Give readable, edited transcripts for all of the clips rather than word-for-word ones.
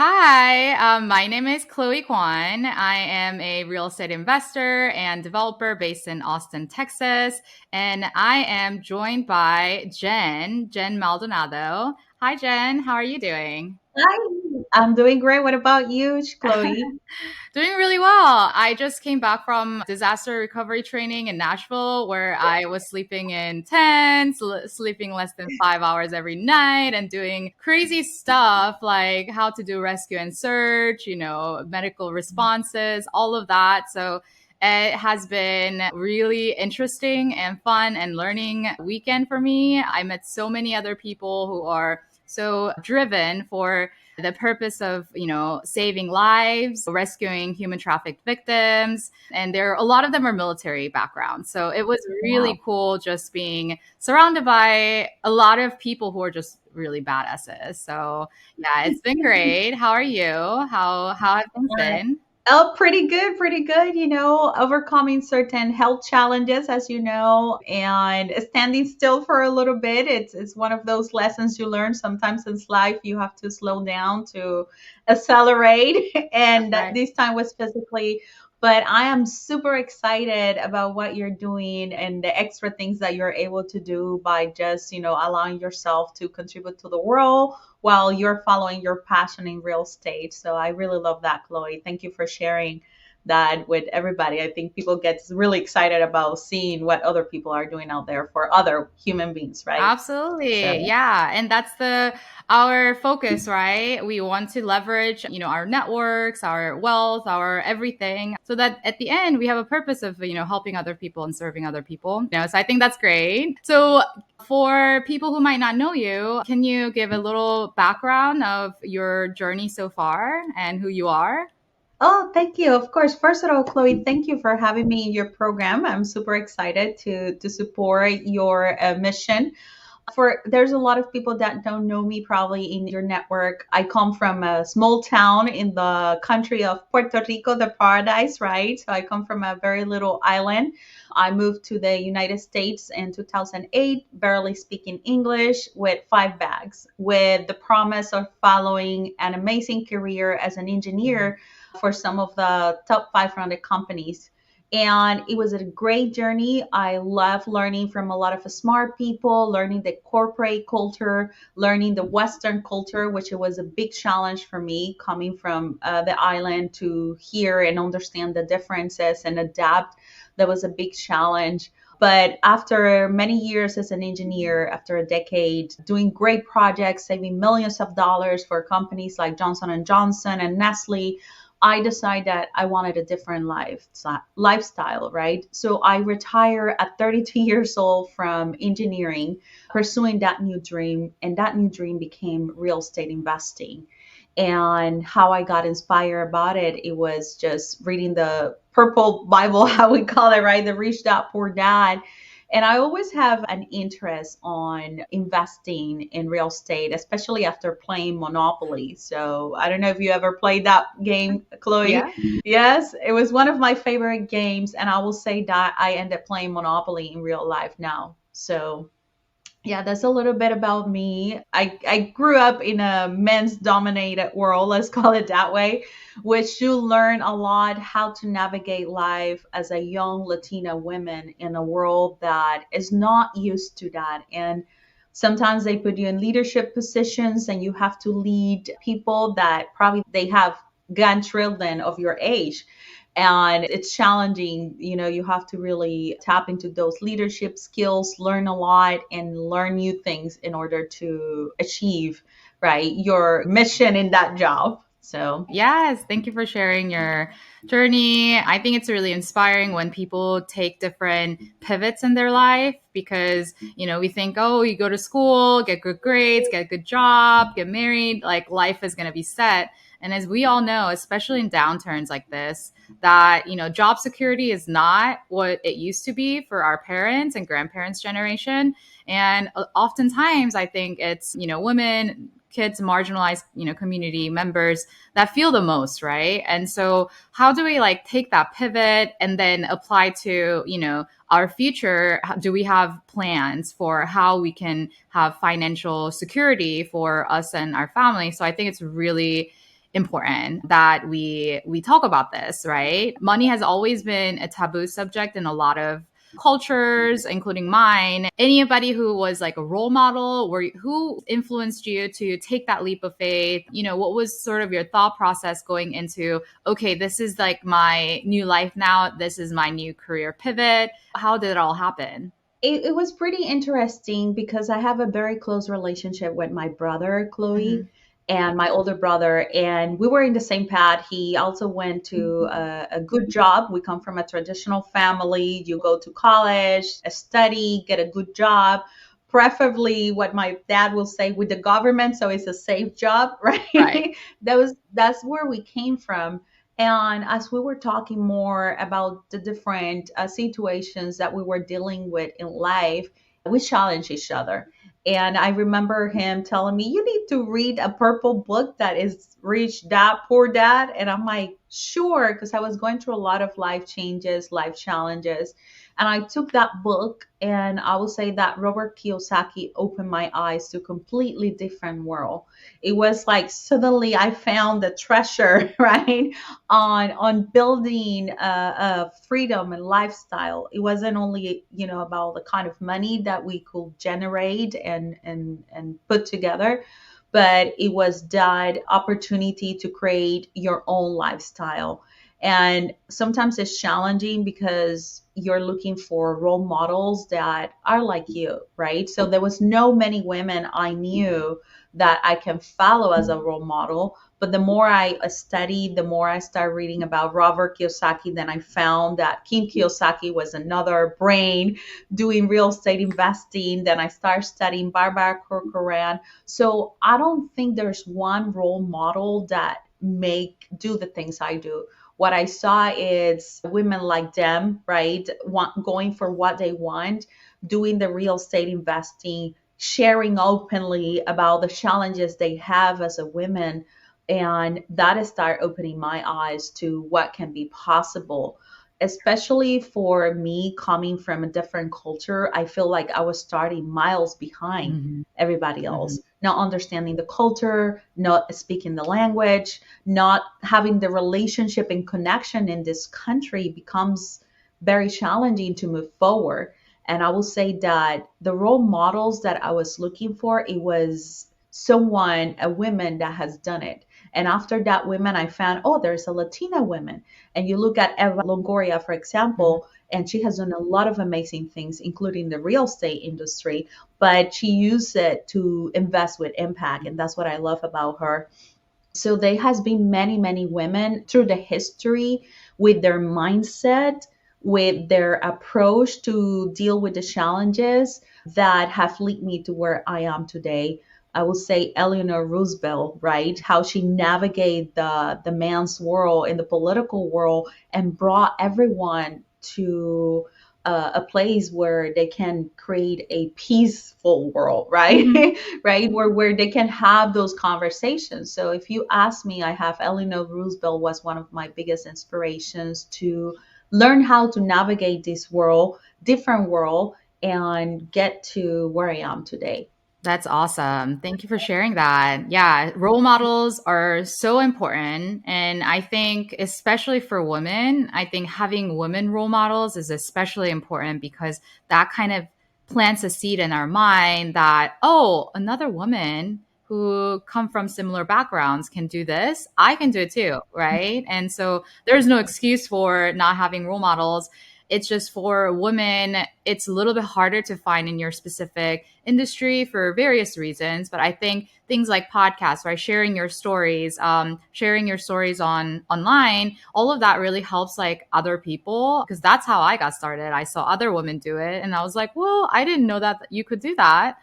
Hi, my name is Chloe Kwon. I am a real estate investor and developer based in Austin, Texas. And I am joined by Jen Maldonado. Hi, Jen. How are you doing? Hi, I'm doing great. What about you, Chloe? Doing really well. I just came back from disaster recovery training in Nashville where I was sleeping in tents, sleeping less than 5 hours every night, and doing crazy stuff like how to do rescue and search, medical responses, all of that. So it has been really interesting and fun and learning weekend for me. I met so many other people who are so driven for the purpose of saving lives, rescuing human trafficked victims, and there a lot of them are military backgrounds, so it was Wow. really cool just being surrounded by a lot of people who are just really badasses. So yeah, it's been great. How are you? How have things been? Oh, pretty good, pretty good. Overcoming certain health challenges, as you know, and standing still for a little bit. It's one of those lessons you learn. Sometimes in life, you have to slow down to accelerate, That's and right. this time was physically. But I am super excited about what you're doing and the extra things that you're able to do by just, allowing yourself to contribute to the world while you're following your passion in real estate. So I really love that, Chloe. Thank you for sharing that with everybody. I think people get really excited about seeing what other people are doing out there for other human beings, right? Absolutely. So, Yeah. And that's the our focus, right? We want to leverage, our networks, our wealth, our everything so that at the end we have a purpose of, helping other people and serving other people. So I think that's great. So for people who might not know you, can you give a little background of your journey so far and who you are? oh, thank you. Of course. First of all, Chloe, thank you for having me in your program. I'm super excited to support your mission. For there's a lot of people that don't know me probably in your network. I come from a small town in the country of Puerto Rico, the paradise, right? So I come from a very little island. I moved to the United States in 2008, barely speaking English, with 5 bags, with the promise of following an amazing career as an engineer for some of the top 500 companies. And it was a great journey. I love learning from a lot of smart people, learning the corporate culture, learning the Western culture, which it was a big challenge for me coming from the island to here and understand the differences and adapt. That was a big challenge. But after many years as an engineer, after a decade doing great projects, saving millions of dollars for companies like Johnson and Johnson and Nestle, I decided that I wanted a different lifestyle, right? So I retired at 32 years old from engineering, pursuing that new dream, and that new dream became real estate investing. And how I got inspired about it, it was just reading the purple Bible, how we call it, right? The Rich Dad Poor Dad. And I always have an interest on investing in real estate, especially after playing Monopoly. So I don't know if you ever played that game, Chloe. Yeah. Yes, it was one of my favorite games. And I will say that I end up playing Monopoly in real life now. So yeah, that's a little bit about me. I grew up in a men's dominated world, let's call it that way, which you learn a lot how to navigate life as a young Latina woman in a world that is not used to that. And sometimes they put you in leadership positions and you have to lead people that probably they have grandchildren of your age, and it's challenging. You have to really tap into those leadership skills, learn a lot and learn new things in order to achieve, right, your mission in that job. So Yes, thank you for sharing your journey. I think it's really inspiring when people take different pivots in their life because, we think, oh, you go to school, get good grades, get a good job, get married, like life is going to be set. And as we all know, especially in downturns like this, that, job security is not what it used to be for our parents and grandparents' generation. And oftentimes, I think it's, women, kids, marginalized, community members that feel the most, right? And so how do we like take that pivot and then apply to, our future? Do we have plans for how we can have financial security for us and our family? So I think it's really important that we talk about this, right? Money has always been a taboo subject in a lot of cultures, including mine. Anybody who was like a role model, or who influenced you to take that leap of faith? What was sort of your thought process going into, okay, this is like my new life now, this is my new career pivot? How did it all happen? It was pretty interesting because I have a very close relationship with my brother, Hmm. Chloe, and my older brother. And we were in the same pad. He also went to a good job. We come from a traditional family. You go to college, study, get a good job, preferably what my dad will say with the government. So it's a safe job, Right. right? That's where we came from. And as we were talking more about the different situations that we were dealing with in life, we challenged each other. And I remember him telling me, "You need to read a purple book that is Rich Dad, Poor Dad." And I'm like, sure, because I was going through a lot of life changes, life challenges. And I took that book, and I will say that Robert Kiyosaki opened my eyes to a completely different world. It was like suddenly I found the treasure, right? On building freedom and lifestyle. It wasn't only about the kind of money that we could generate and put together, but it was that opportunity to create your own lifestyle. And sometimes it's challenging because you're looking for role models that are like you, right? So there was no many women I knew that I can follow as a role model. But the more I studied, the more I started reading about Robert Kiyosaki, then I found that Kim Kiyosaki was another brain doing real estate investing. Then I started studying Barbara Corcoran. So I don't think there's one role model that make do the things I do. What I saw is women like them, right? Going for what they want, doing the real estate investing, sharing openly about the challenges they have as a women. And that has started opening my eyes to what can be possible, especially for me coming from a different culture. I feel like I was starting miles behind Hmm. everybody Hmm. else, not understanding the culture, not speaking the language, not having the relationship and connection in this country becomes very challenging to move forward. And I will say that the role models that I was looking for, it was someone, a woman that has done it. And after that women, I found, oh, there's a Latina woman. And you look at Eva Longoria, for Hmm. example, and she has done a lot of amazing things, including the real estate industry, but she used it to invest with impact. And that's what I love about her. So there has been many, many women through the history with their mindset, with their approach to deal with the challenges that have led me to where I am today. I would say Eleanor Roosevelt, right? How she navigated the man's world in the political world and brought everyone to a place where they can create a peaceful world, Hmm. right? Right? Where they can have those conversations. So if you ask me, I have Eleanor Roosevelt was one of my biggest inspirations to learn how to navigate this world, different world, and get to where I am today. That's awesome. Thank you for sharing that. Yeah, role models are so important. And I think, especially for women, I think having women role models is especially important because that kind of plants a seed in our mind that, oh, another woman who come from similar backgrounds can do this. I can do it too, right? And so there's no excuse for not having role models. It's just for women, it's a little bit harder to find in your specific industry for various reasons. But I think things like podcasts, right, sharing your stories on online, all of that really helps like other people because that's how I got started. I saw other women do it, and I was like, well, I didn't know that you could do that.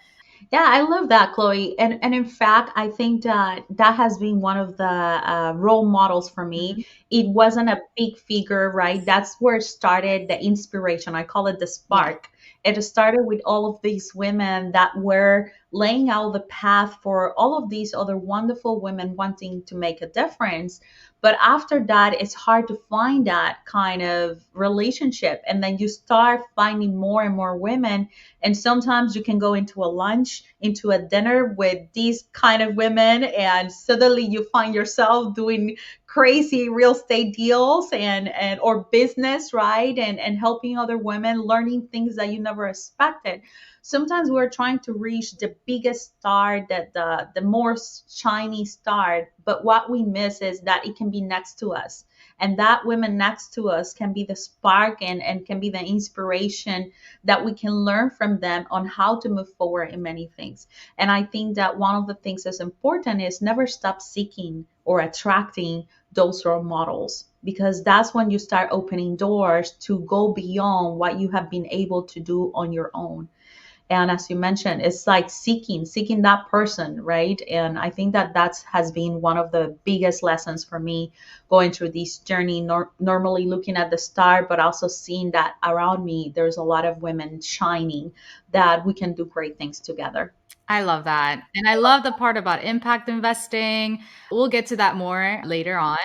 Yeah, I love that, Chloe. And in fact, I think that that has been one of the role models for Mhm. me. It wasn't a big figure, right? That's where it started the inspiration. I call it the Yeah. spark. It started with all of these women that were laying out the path for all of these other wonderful women wanting to make a difference. But after that, it's hard to find that kind of relationship. And then you start finding more and more women. And sometimes you can go into a lunch, into a dinner with these kind of women, and suddenly you find yourself doing crazy real estate deals and or business, right? And helping other women, learning things that you never expected. Sometimes we're trying to reach the biggest star, that the more shiny star, but what we miss is that it can be next to us, and that women next to us can be the spark and can be the inspiration that we can learn from them on how to move forward in many things. And I think that one of the things that's important is never stop seeking or attracting those role models, because that's when you start opening doors to go beyond what you have been able to do on your own. And as you mentioned, it's like seeking that person, right? And I think that that has been one of the biggest lessons for me going through this journey. Normally looking at the star, but also seeing that around me there's a lot of women shining, that we can do great things together. I love that. And I love the part about impact investing. We'll get to that more later on.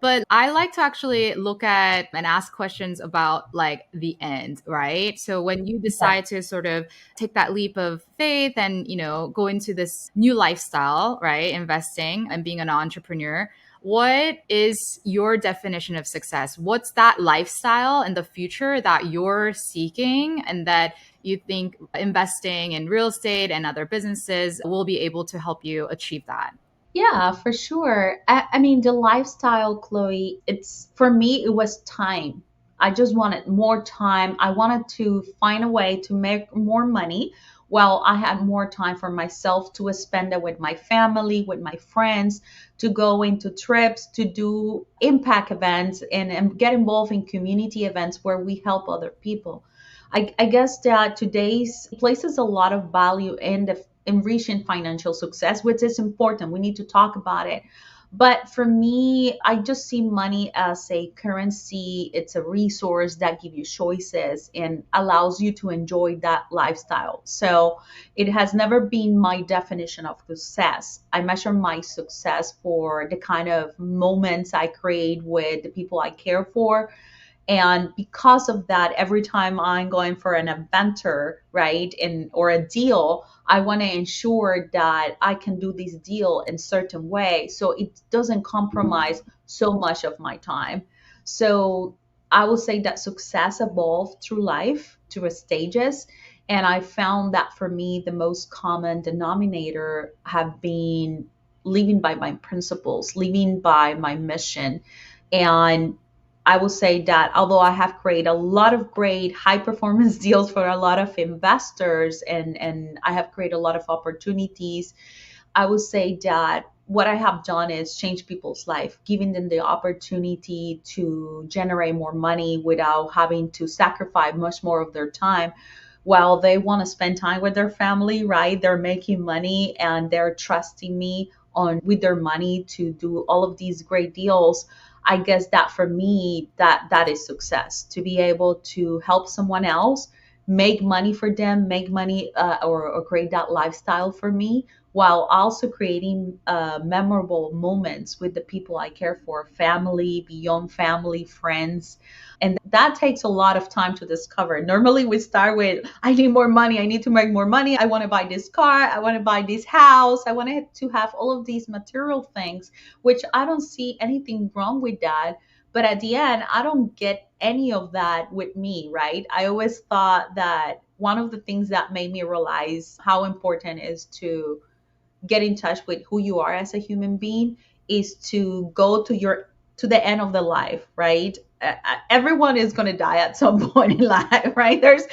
But I like to actually look at and ask questions about like the end, right? So when you Yeah. decide to sort of take that leap of faith and, go into this new lifestyle, right? Investing and being an entrepreneur, what is your definition of success? What's that lifestyle in the future that you're seeking and that you think investing in real estate and other businesses will be able to help you achieve that? Yeah, for sure. I mean, the lifestyle, Chloe, it's for me, it was time. I just wanted more time. I wanted to find a way to make more money while I had more time for myself to spend it with my family, with my friends, to go into trips, to do impact events and get involved in community events where we help other people. I guess that today's places a lot of value in the in reaching financial success, which is important. We need to talk about it. But for me, I just see money as a currency. It's a resource that gives you choices and allows you to enjoy that lifestyle. So it has never been my definition of success. I measure my success for the kind of moments I create with the people I care for, and because of that, every time I'm going for an adventure, right, and or a deal, I want to ensure that I can do this deal in certain way so it doesn't compromise so much of my time. So I would say that success evolved through life, through stages. And I found that for me, the most common denominator have been living by my principles, living by my mission. And I will say that although I have created a lot of great high performance deals for a lot of investors, and I have created a lot of opportunities, I would say that what I have done is change people's life, giving them the opportunity to generate more money without having to sacrifice much more of their time. While they want to spend time with their family, right? They're making money and they're trusting me on with their money to do all of these great deals. I guess that for me, that is success, to be able to help someone else make money for them, make money or create that lifestyle for me, while also creating memorable moments with the people I care for, family, beyond family, friends. And that takes a lot of time to discover. Normally, we start with, I need more money. I need to make more money. I want to buy this car. I want to buy this house. I want to have all of these material things, which I don't see anything wrong with that. But at the end, I don't get any of that with me, right? I always thought that one of the things that made me realize how important is to get in touch with who you are as a human being is to go to the end of the life, right? Everyone is going to die at some point in life, right? There's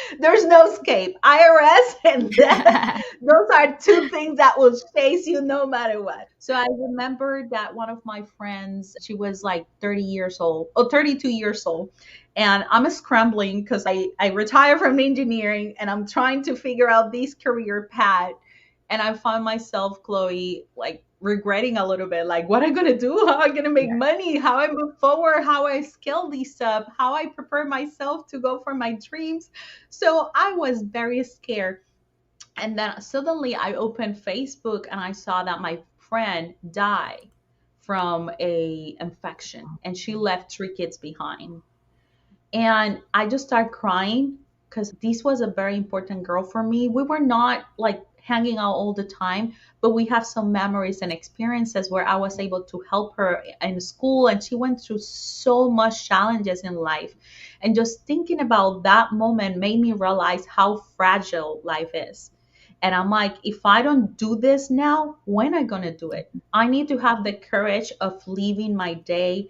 no escape. IRS and death, those are two things that will chase you no matter what. So I remember that one of my friends, she was like 30 years old, or 32 years old, and I'm scrambling because I retired from engineering and I'm trying to figure out this career path. And I found myself, Chloe, like regretting a little bit, like what I'm gonna do, how I'm gonna make money, how I move forward, how I scale these up, how I prepare myself to go for my dreams. So I was very scared. And then suddenly I opened Facebook and I saw that my friend died from a infection and she left 3 kids behind. And I just started crying because this was a very important girl for me. We were not like hanging out all the time, but we have some memories and experiences where I was able to help her in school, and she went through so much challenges in life. And just thinking about that moment made me realize how fragile life is. And I'm like, if I don't do this now, when am I going to do it? I need to have the courage of leaving my day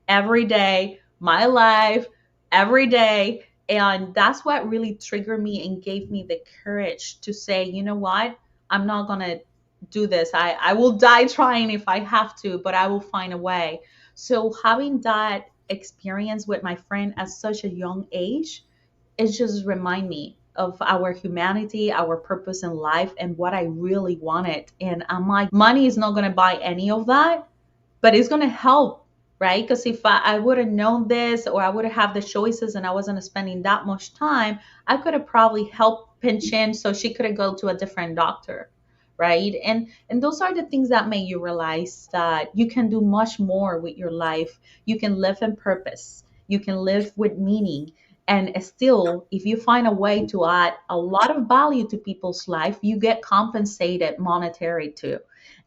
every day, my life every day. And that's what really triggered me and gave me the courage to say, you know what? I'm not going to do this. I will die trying if I have to, but I will find a way. So having that experience with my friend at such a young age, it just remind me of our humanity, our purpose in life, and what I really wanted. And I'm like, money is not going to buy any of that, but it's going to help, right? Because if I would have known this, or I would have the choices and I wasn't spending that much time, I could have probably helped pinch in so she could have go to a different doctor, right? And those are the things that make you realize that you can do much more with your life. You can live in purpose, you can live with meaning, and still, if you find a way to add a lot of value to people's life, you get compensated monetary too.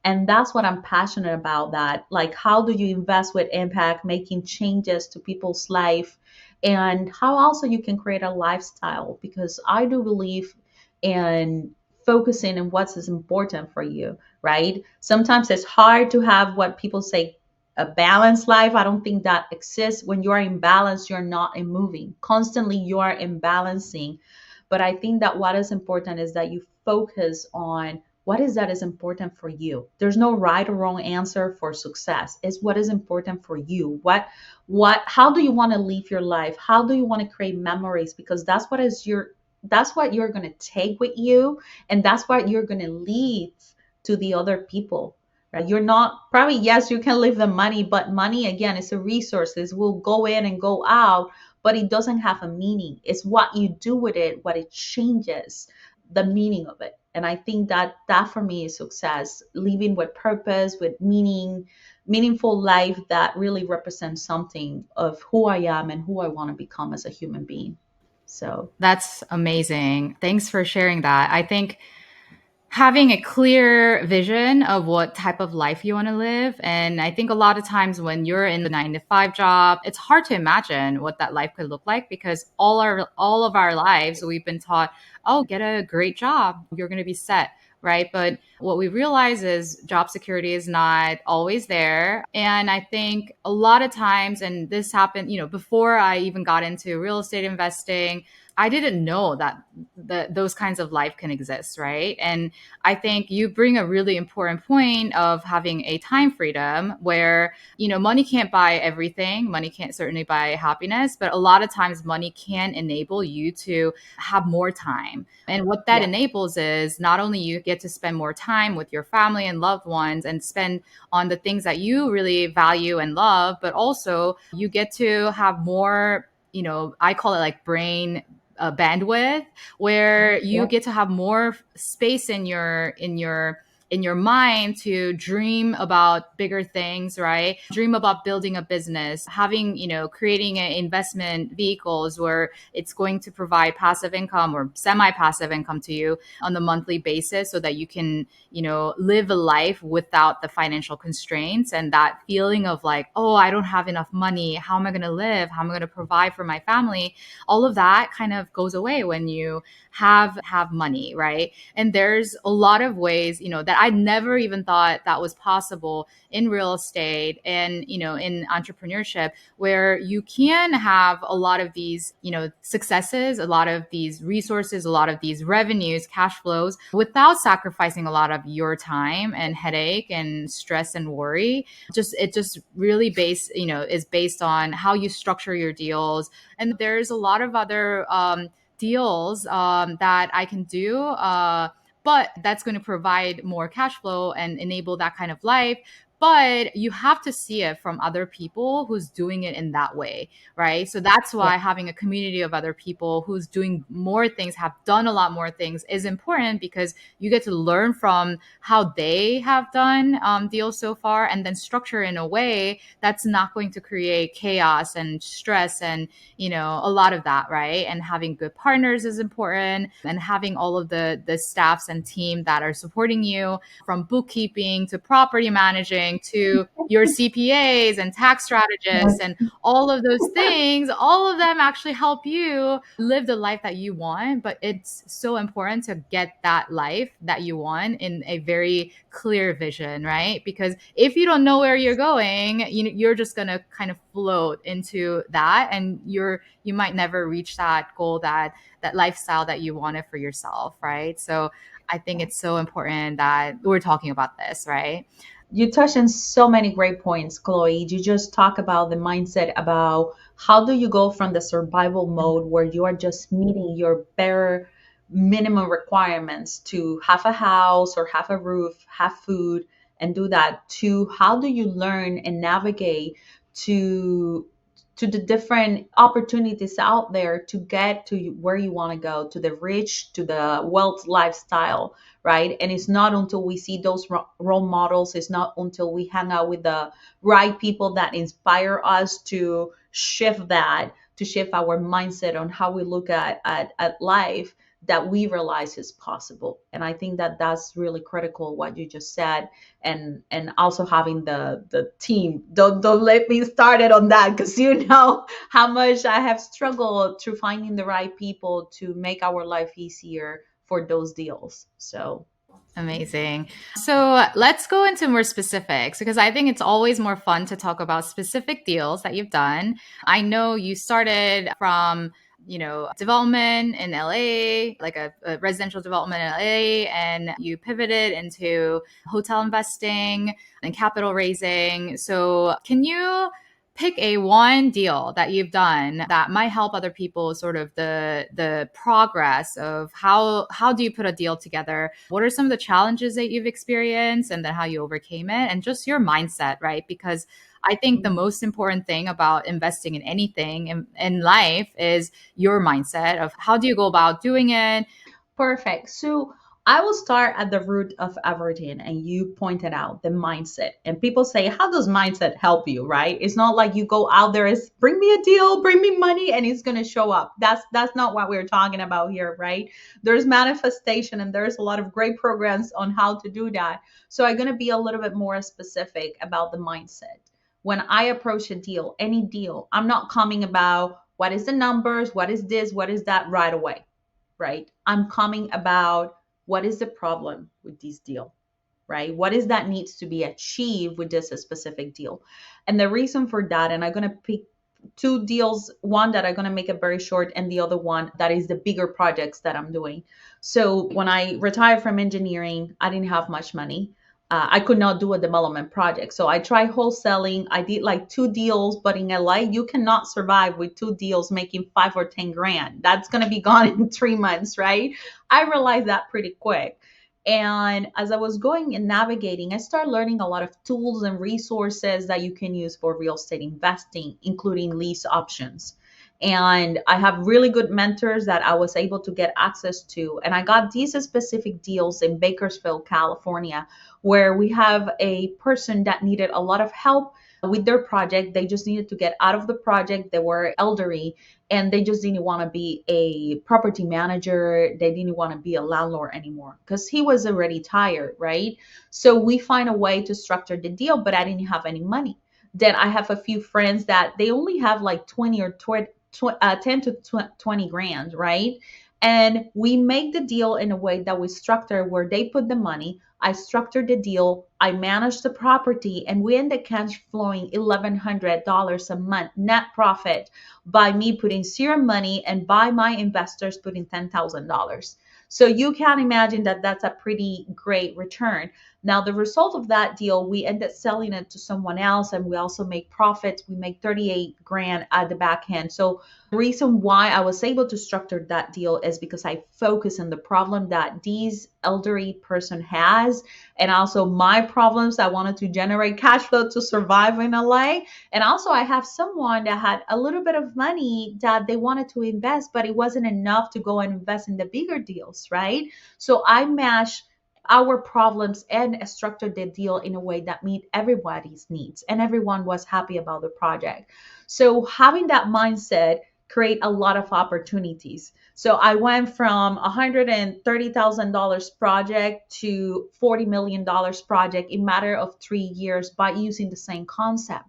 And that's what I'm passionate about, that like, how do you invest with impact, making changes to people's life, and how also you can create a lifestyle, because I do believe in focusing on what's is important for you, right? Sometimes it's hard to have what people say a balanced life. I don't think that exists. When you're in balance, you're not in moving constantly, you are imbalancing. But I think that what is important is that you focus on what is that is important for you. There's no right or wrong answer for success. It's what is important for you. What how do you want to live your life? How do you want to create memories? Because that's what you're going to take with you, and that's what you're going to lead to the other people, right? You're not probably, yes, you can live the money, but money again is a resource. It will go in and go out, but it doesn't have a meaning. It's what you do with it, what it changes the meaning of it. And I think that that for me is success, living with purpose, with meaning, meaningful life that really represents something of who I am and who I want to become as a human being. So That's amazing. Thanks for sharing that. I think having a clear vision of what type of life you want to live. And I think a lot of times when you're in the 9 to 5 job, it's hard to imagine what that life could look like, because all of our lives we've been taught, oh, get a great job, you're going to be set. Right. But what we realize is job security is not always there. And I think a lot of times, and this happened, before I even got into real estate investing, I didn't know that those kinds of life can exist, right? And I think you bring a really important point of having a time freedom where, money can't buy everything. Money can't certainly buy happiness, but a lot of times money can enable you to have more time. And what that yeah, enables is not only you get to spend more time with your family and loved ones and spend on the things that you really value and love, but also you get to have more, I call it like brain bandwidth, where you yeah, get to have more space in your mind to dream about bigger things, right? Dream about building a business, having, creating investment vehicles where it's going to provide passive income or semi-passive income to you on the monthly basis, so that you can, live a life without the financial constraints and that feeling of like, oh, I don't have enough money. How am I going to live? How am I going to provide for my family? All of that kind of goes away when you have money, right? And there's a lot of ways, that I never even thought that was possible in real estate and, in entrepreneurship, where you can have a lot of these, successes, a lot of these resources, a lot of these revenues, cash flows, without sacrificing a lot of your time and headache and stress and worry. It just really is based on how you structure your deals. And there's a lot of other deals that I can do, but that's going to provide more cash flow and enable that kind of life. but you have to see it from other people who's doing it in that way, right? So that's Yeah. why having a community of other people who's doing more things, have done a lot more things, is important, because you get to learn from how they have done deals so far, and then structure in a way that's not going to create chaos and stress and, a lot of that, right? And having good partners is important, and having all of the staffs and team that are supporting you, from bookkeeping to property managing to your CPAs and tax strategists and all of those things, all of them actually help you live the life that you want. But it's so important to get that life that you want in a very clear vision, right? Because if you don't know where you're going, you're just gonna kind of float into that, and you might never reach that goal, that lifestyle that you wanted for yourself, right? So I think it's so important that we're talking about this, right? You touched on so many great points, Chloe. You just talk about the mindset about how do you go from the survival mode where you are just meeting your bare minimum requirements to have a house or have a roof, have food, and do that, to how do you learn and navigate to the different opportunities out there to get to where you want to go, to the rich, to the wealth lifestyle, right? And it's not until we see those role models, it's not until we hang out with the right people that inspire us to shift that, to shift our mindset on how we look at life, that we realize is possible. And I think that that's really critical what you just said. And also having the team. Don't let me start it on that, because you know how much I have struggled through finding the right people to make our life easier for those deals. So Amazing. So let's go into more specifics, because I think it's always more fun to talk about specific deals that you've done. I know you started from, development in LA, like a residential development in LA, and you pivoted into hotel investing and capital raising. So can you pick a one deal that you've done that might help other people, sort of the progress of how do you put a deal together, what are some of the challenges that you've experienced, and then how you overcame it, and just your mindset, right? Because I think the most important thing about investing in anything in life is your mindset of how do you go about doing it. perfect. So I will start at the root of everything, and you pointed out the mindset. And people say, how does mindset help you, right? It's not like you go out there as bring me a deal, bring me money, and it's gonna show up. That's not what we're talking about here, right? There's manifestation, and there's a lot of great programs on how to do that. So I'm gonna be a little bit more specific about the mindset. When I approach a deal, any deal, I'm not coming about what is the numbers, what is this, what is that right away, right? I'm coming about what is the problem with this deal, right? What is that needs to be achieved with this specific deal? And the reason for that, and I'm going to pick two deals, one that I'm going to make it very short, and the other one that is the bigger projects that I'm doing. So when I retired from engineering, I didn't have much money. I could not do a development project. So I tried wholesaling. I did like two deals, but in LA, you cannot survive with two deals making 5 or 10 grand. That's going to be gone in 3 months, right? I realized that pretty quick. And as I was going and navigating, I started learning a lot of tools and resources that you can use for real estate investing, including lease options. And I have really good mentors that I was able to get access to. And I got these specific deals in Bakersfield, California, where we have a person that needed a lot of help with their project. They just needed to get out of the project. They were elderly, and they just didn't want to be a property manager. They didn't want to be a landlord anymore because he was already tired, right? So we find a way to structure the deal, but I didn't have any money. Then I have a few friends that they only have like 20 or 10 to 20 grand, right? And we make the deal in a way that we structure where they put the money. I structured the deal. I managed the property, and we end up cash flowing $1,100 a month net profit by me putting zero money and by my investors putting $10,000. So you can imagine that that's a pretty great return. Now, the result of that deal, we ended selling it to someone else, and we also make profits. We make 38 grand at the back end. So the reason why I was able to structure that deal is because I focus on the problem that these elderly person has, and also my problems. I wanted to generate cash flow to survive in LA. And also, I have someone that had a little bit of money that they wanted to invest, but it wasn't enough to go and invest in the bigger deals, right? So I matched our problems and structured the deal in a way that meet everybody's needs, and everyone was happy about the project. So having that mindset create a lot of opportunities. So I went from $130,000 project to $40 million project in matter of 3 years by using the same concept.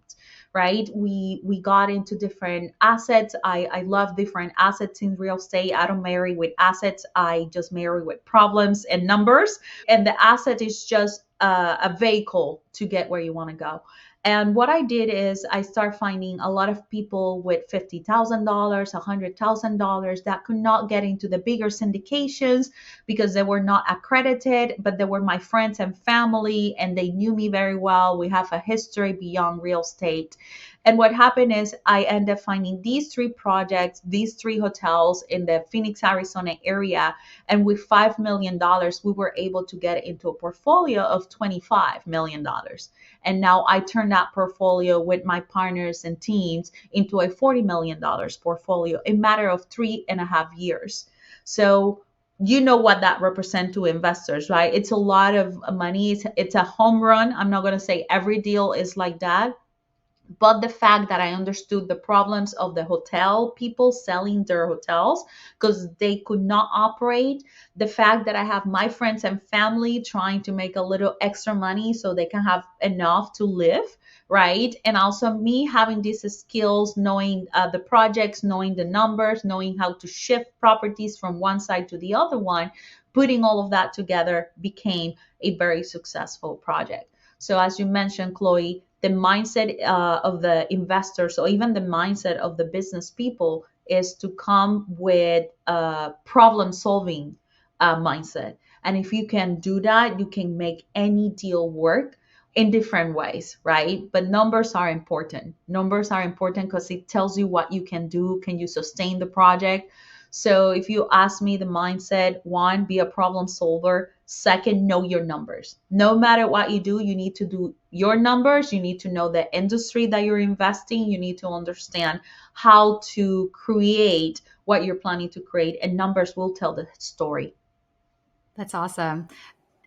Right? We got into different assets. I love different assets in real estate. I don't marry with assets. I just marry with problems and numbers. And the asset is just a vehicle to get where you want to go. And what I did is I start finding a lot of people with $50,000, $100,000 that could not get into the bigger syndications because they were not accredited, but they were my friends and family, and they knew me very well. We have a history beyond real estate. And what happened is I ended up finding these three projects, these three hotels in the Phoenix, Arizona area. And with $5 million, we were able to get into a portfolio of $25 million. And now I turned that portfolio with my partners and teams into a $40 million portfolio in a matter of 3.5 years. So you know what that represents to investors, right? It's a lot of money. It's a home run. I'm not going to say every deal is like that, but the fact that I understood the problems of the hotel people selling their hotels because they could not operate, the fact that I have my friends and family trying to make a little extra money so they can have enough to live, right? And also me having these skills, knowing the projects, knowing the numbers, knowing how to shift properties from one side to the other one, putting all of that together became a very successful project. So, as you mentioned, Chloe, the mindset of the investors or even the mindset of the business people is to come with a problem solving mindset. And if you can do that, you can make any deal work in different ways, right? But numbers are important. Numbers are important because it tells you what you can do. Can you sustain the project? So if you ask me the mindset, one, be a problem solver. Second, know your numbers. No matter what you do, you need to do your numbers. You need to know the industry that you're investing. You need to understand how to create what you're planning to create, and numbers will tell the story. That's awesome.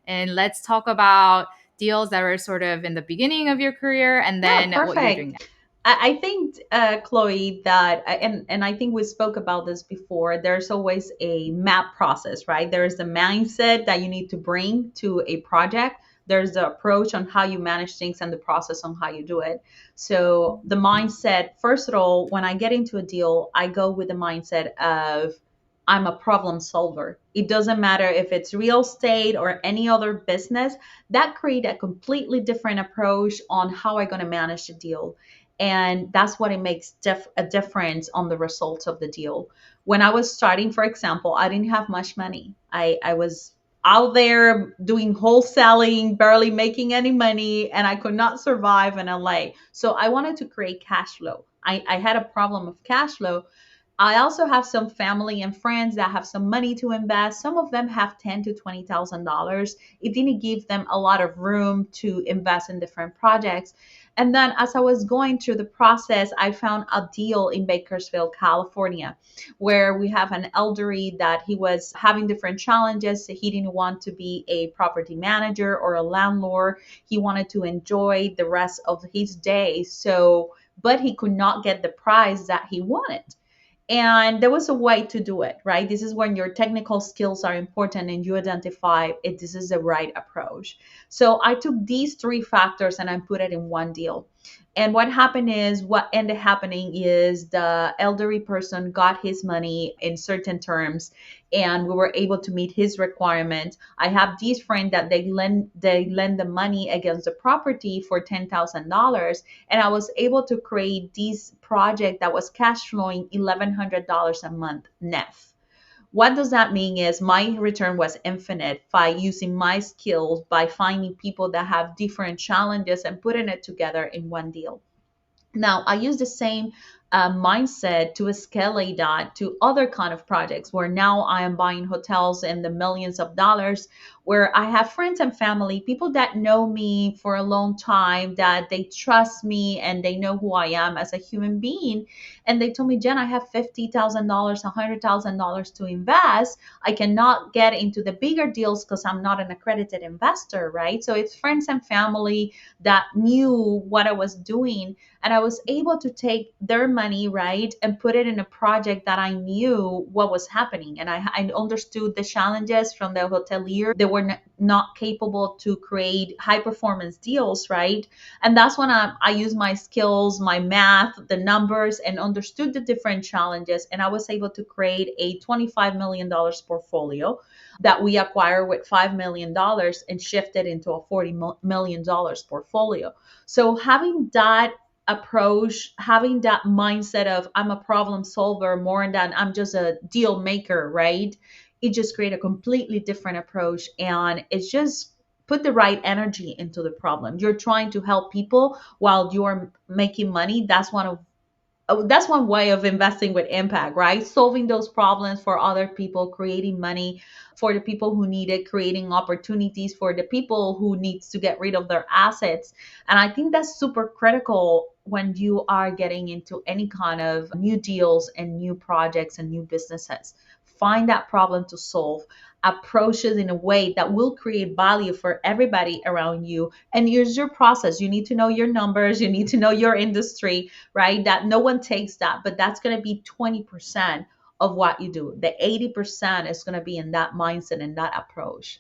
And let's talk about deals that were sort of in the beginning of your career and Yeah, then what you're doing perfect. now. I think, Chloe, that, and I think we spoke about this before, there's always a map process, right? There's the mindset that you need to bring to a project. There's the approach on how you manage things and the process on how you do it. So, the mindset, first of all, when I get into a deal, I go with the mindset of I'm a problem solver. It doesn't matter if it's real estate or any other business, that create a completely different approach on how I'm going to manage the deal. And that's what it makes a difference on the results of the deal. When I was starting, for example, I didn't have much money. I was out there doing wholesaling, barely making any money, and I could not survive in LA. So I wanted to create cash flow. I had a problem of cash flow. I also have some family and friends that have some money to invest. Some of them have $10,000 to $20,000. It didn't give them a lot of room to invest in different projects. And then as I was going through the process, I found a deal in Bakersfield, California, where we have an elderly that he was having different challenges. He didn't want to be a property manager or a landlord. He wanted to enjoy the rest of his day. So, but he could not get the price that he wanted, and there was a way to do it, right? This is when your technical skills are important and you identify if this is the right approach. So I took these three factors and I put it in one deal. And what ended happening is the elderly person got his money in certain terms, and we were able to meet his requirements. I have these friends that they lend the money against the property for $10,000, and I was able to create this project that was cash flowing $1,100 a month net, What does that mean is my return was infinite by using my skills, by finding people that have different challenges and putting it together in one deal. Now, I use the same mindset to escalate that to other kind of projects where now I am buying hotels in the millions of dollars, where I have friends and family, people that know me for a long time, that they trust me and they know who I am as a human being. And they told me, Jen, I have $50,000, $100,000 to invest. I cannot get into the bigger deals because I'm not an accredited investor, right? So it's friends and family that knew what I was doing, and I was able to take their money, right, and put it in a project that I knew what was happening. And I understood the challenges from the hotelier. They were not capable to create high performance deals, right? And that's when I used my skills, my math, the numbers, and understood the different challenges. And I was able to create a $25 million portfolio that we acquired with $5 million and shifted into a $40 million portfolio. So having that approach, having that mindset of I'm a problem solver more than I'm just a deal maker, right? It just create a completely different approach, and it's just put the right energy into the problem. You're trying to help people while you're making money. That's one way of investing with impact, right? Solving those problems for other people, creating money for the people who need it, creating opportunities for the people who needs to get rid of their assets. And I think that's super critical when you are getting into any kind of new deals and new projects and new businesses. Find that problem to solve, approach it in a way that will create value for everybody around you, and use your process. You need to know your numbers, you need to know your industry, right? That no one takes that, but that's going to be 20% of what you do. The 80% is going to be in that mindset and that approach.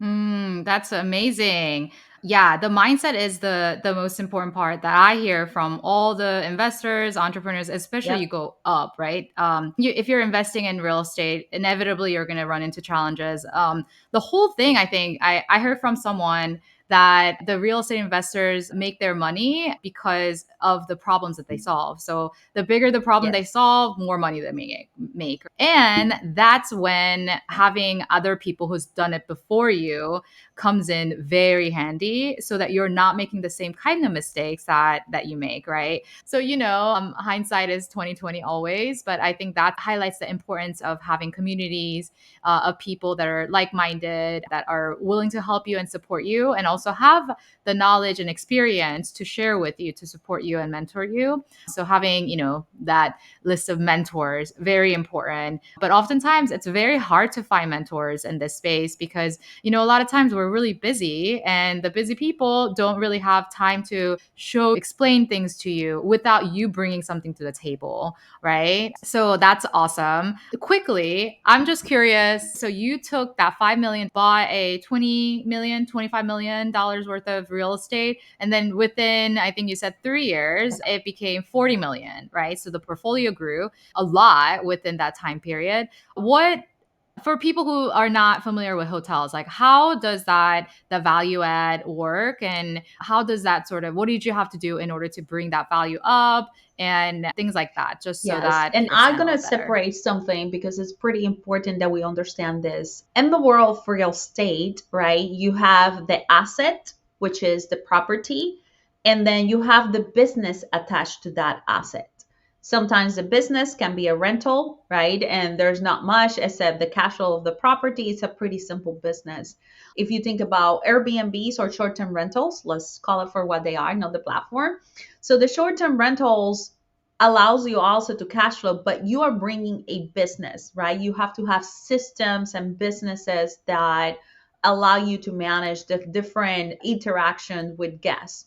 That's amazing. Yeah, the mindset is the most important part that I hear from all the investors, entrepreneurs, especially you Yep. go up, right? If you're investing in real estate, inevitably you're going to run into challenges. The whole thing, I think, I heard from someone that the real estate investors make their money because of the problems that they solve. So the bigger the problem they Yes. solve, more money they make. And that's when having other people who's done it before you comes in very handy, so that you're not making the same kind of mistakes that you make, right? So hindsight is 2020 always, but I think that highlights the importance of having communities of people that are like-minded, that are willing to help you and support you, and also have the knowledge and experience to share with you, to support you and mentor you. So having that list of mentors, very important. But oftentimes it's very hard to find mentors in this space because a lot of times we're really busy, and the busy people don't really have time to explain things to you without you bringing something to the table, right? So that's awesome. Quickly, I'm just curious. So you took that 5 million, bought a 20 million, $25 million worth of real estate. And then within, I think you said 3 years, it became 40 million, right? So the portfolio grew a lot within that time period. What For people who are not familiar with hotels, like how does the value add work, and how does that sort of, what did you have to do in order to bring that value up and things like that, just so Yes, that and people I'm understand a going to little better. separate something because it's pretty important that we understand this. In the world of real estate, right, you have the asset, which is the property, and then you have the business attached to that asset. Sometimes the business can be a rental, right, and there's not much except the cash flow of the property. It's a pretty simple business. If you think about Airbnbs or short term rentals, let's call it for what they are, not the platform. So the short term rentals allows you also to cash flow, but you are bringing a business, right? You have to have systems and businesses that allow you to manage the different interactions with guests.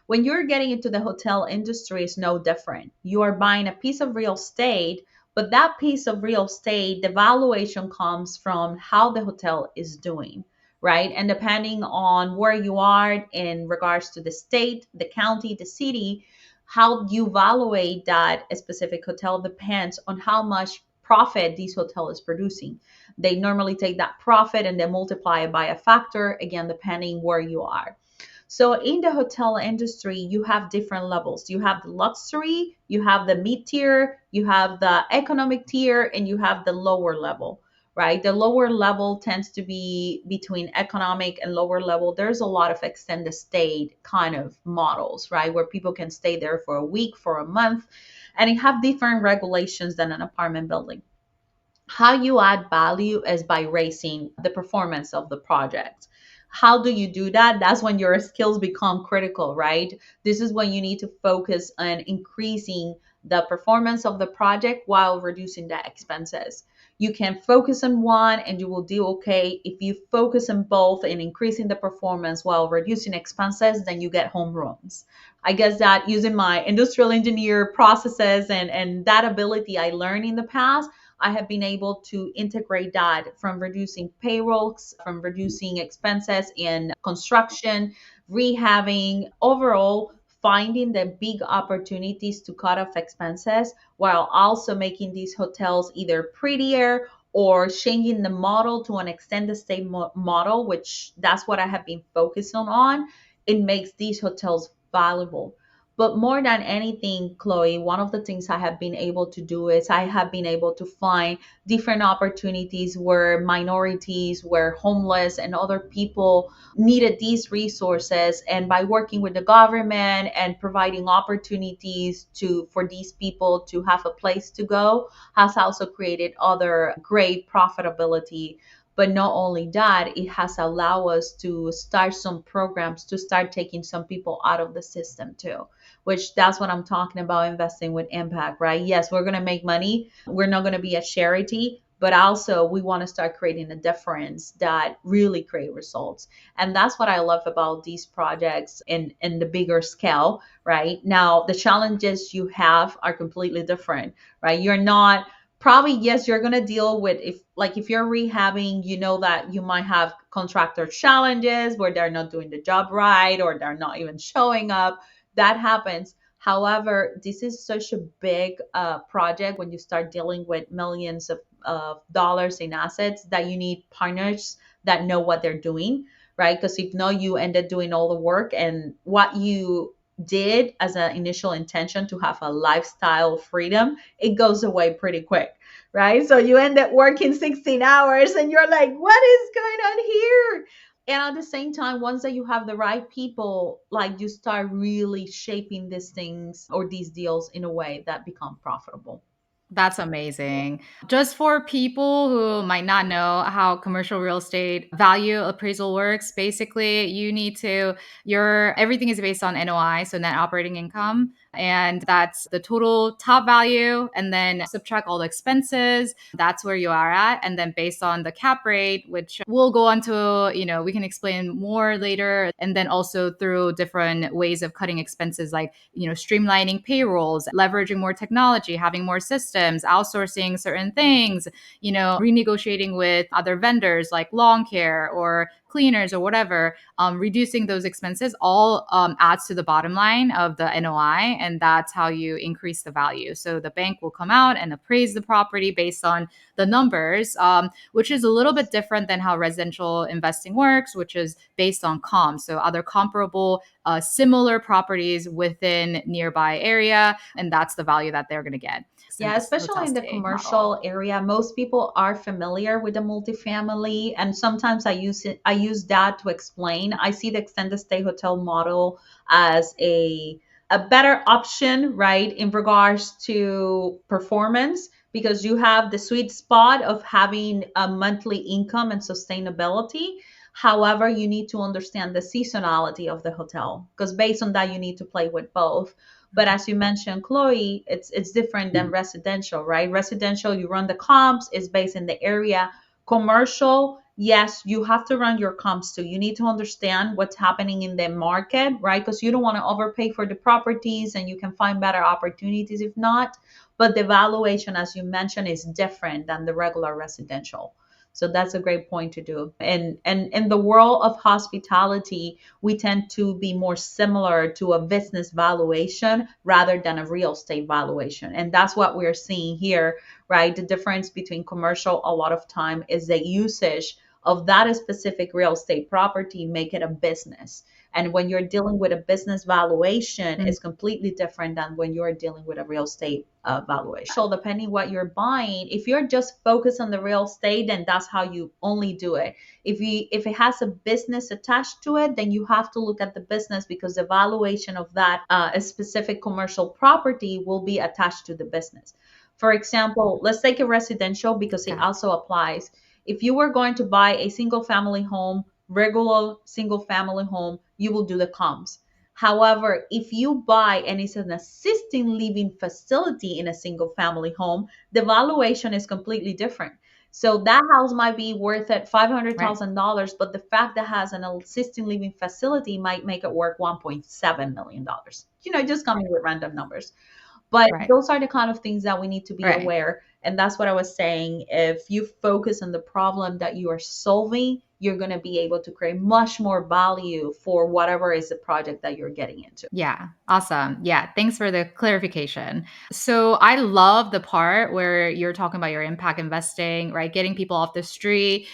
When you're getting into the hotel industry, it's no different. You are buying a piece of real estate, but that piece of real estate, the valuation comes from how the hotel is doing, right? And depending on where you are in regards to the state, the county, the city, how you evaluate that specific hotel depends on how much profit this hotel is producing. They normally take that profit and they multiply it by a factor, again, depending where you are. So in the hotel industry, you have different levels. You have the luxury, you have the mid tier, you have the economic tier, and you have the lower level, right? The lower level tends to be between economic and lower level. There's a lot of extended stay kind of models, right? Where people can stay there for a week, for a month, and it have different regulations than an apartment building. How you add value is by raising the performance of the project. How do you do that? That's when your skills become critical, right? This is when you need to focus on increasing the performance of the project while reducing the expenses. You can focus on one and you will do okay. If you focus on both and increasing the performance while reducing expenses, then you get home runs. I guess that using my industrial engineer processes and that ability I learned in the past, I have been able to integrate that from reducing payrolls, from reducing expenses in construction, rehabbing, overall finding the big opportunities to cut off expenses while also making these hotels either prettier or changing the model to an extended stay model, which that's what I have been focusing on. It makes these hotels valuable. But more than anything, Chloe, one of the things I have been able to do is I have been able to find different opportunities where minorities, where homeless and other people needed these resources. And by working with the government and providing opportunities to for these people to have a place to go has also created other great profitability. But not only that, it has allowed us to start some programs to start taking some people out of the system too, which that's what I'm talking about, investing with impact, right? Yes, we're going to make money. We're not going to be a charity, but also we want to start creating a difference that really create results. And that's what I love about these projects in the bigger scale, right? Now, the challenges you have are completely different, right? You're not probably, yes, you're going to deal with if you're rehabbing, you know that you might have contractor challenges where they're not doing the job right or they're not even showing up. That happens. However, this is such a big project when you start dealing with millions of dollars in assets that you need partners that know what they're doing, right? Because if not, you end up doing all the work and what you did as an initial intention to have a lifestyle freedom, it goes away pretty quick, right? So you end up working 16 hours and you're like, what is going on here? And at the same time, once that you have the right people, like you start really shaping these things or these deals in a way that become profitable. That's amazing. Just for people who might not know how commercial real estate value appraisal works, basically you need to your everything is based on NOI, so net operating income, and that's the total top value and then subtract all the expenses. That's where you are at, and then based on the cap rate, which we'll go on to, we can explain more later, and then also through different ways of cutting expenses like, streamlining payrolls, leveraging more technology, having more systems, outsourcing certain things, renegotiating with other vendors like lawn care or cleaners or whatever, reducing those expenses all adds to the bottom line of the NOI. And that's how you increase the value. So the bank will come out and appraise the property based on the numbers, which is a little bit different than how residential investing works, which is based on comps. So other comparable, similar properties within nearby area. And that's the value that they're going to get in Yeah, this especially hotel in the stay model. commercial area, most people are familiar with the multifamily, and sometimes I use that to explain. I see the extended stay hotel model as a better option, right, in regards to performance because you have the sweet spot of having a monthly income and sustainability. However, you need to understand the seasonality of the hotel because based on that, you need to play with both. But as you mentioned, Chloe, it's different than residential, right? Residential, you run the comps, it's based in the area. Commercial, yes, you have to run your comps too. You need to understand what's happening in the market, right? Because you don't want to overpay for the properties and you can find better opportunities if not. But the valuation, as you mentioned, is different than the regular residential. So that's a great point to do. And in the world of hospitality, we tend to be more similar to a business valuation rather than a real estate valuation. And that's what we're seeing here, right? The difference between commercial a lot of time is the usage of that specific real estate property make it a business, And when you're dealing with a business valuation, Mm, it's completely different than when you're dealing with a real estate valuation. So depending what you're buying, if you're just focused on the real estate, then that's how you only do it. If it has a business attached to it, then you have to look at the business, because the valuation of that a specific commercial property will be attached to the business. For example, let's take a residential, because it yeah, also applies. If you were going to buy a single family home, regular single family home, you will do the comps. However, if you buy and it's an assisted living facility in a single family home, the valuation is completely different. So that house might be worth it right, $500,000, but the fact that it has an assisted living facility might make it worth $1.7 million. Just coming with random numbers. But right. those are the kind of things that we need to be Right. aware. And that's what I was saying. If you focus on the problem that you are solving, you're going to be able to create much more value for whatever is the project that you're getting into. Yeah, awesome. Yeah, thanks for the clarification. So I love the part where you're talking about your impact investing, right? Getting people off the street,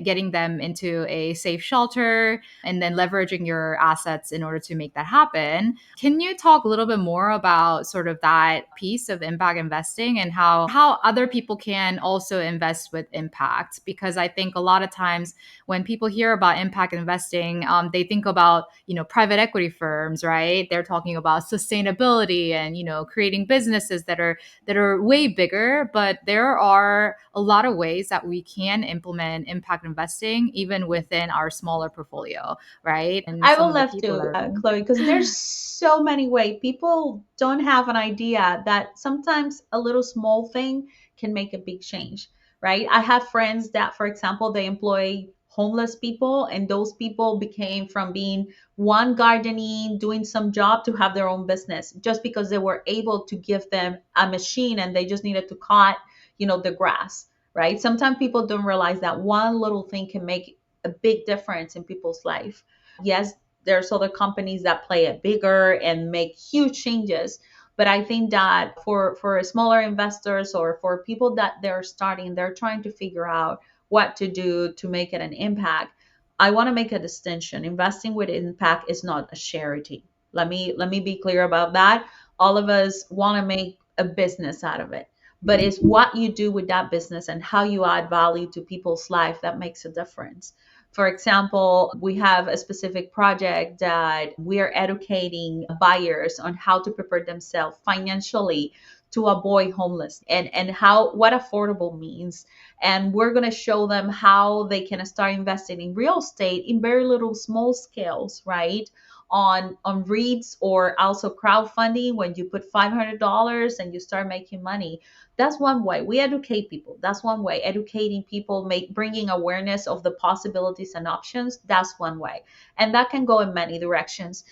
getting them into a safe shelter, and then leveraging your assets in order to make that happen. Can you talk a little bit more about sort of that piece of impact investing and how other people can also invest with impact? Because I think a lot of times when people hear about impact investing, they think about private equity firms, right? They're talking about sustainability and creating businesses that are way bigger. But there are a lot of ways that we can implement impact investing even within our smaller portfolio, right? And I some will of the love people that to, are doing. Chloe, because there's so many ways. People don't have an idea that sometimes a little small thing can make a big change, right? I have friends that, for example, they employ homeless people, and those people became from being one gardening, doing some job, to have their own business, just because they were able to give them a machine and they just needed to cut, the grass, right? Sometimes people don't realize that one little thing can make a big difference in people's life. Yes, there's other companies that play it bigger and make huge changes, but I think that for smaller investors, or for people that they're starting, they're trying to figure out what to do to make it an impact. I want to make a distinction. Investing with impact is not a charity. Let me be clear about that. All of us want to make a business out of it, but it's what you do with that business and how you add value to people's life that makes a difference. For example, we have a specific project that we are educating buyers on how to prepare themselves financially to avoid homeless, and how what affordable means. And we're going to show them how they can start investing in real estate in very little small scales, right? On REITs, or also crowdfunding. When you put $500 and you start making money, that's one way we educate people. That's one way. Educating people, bringing awareness of the possibilities and options, that's one way. And that can go in many directions.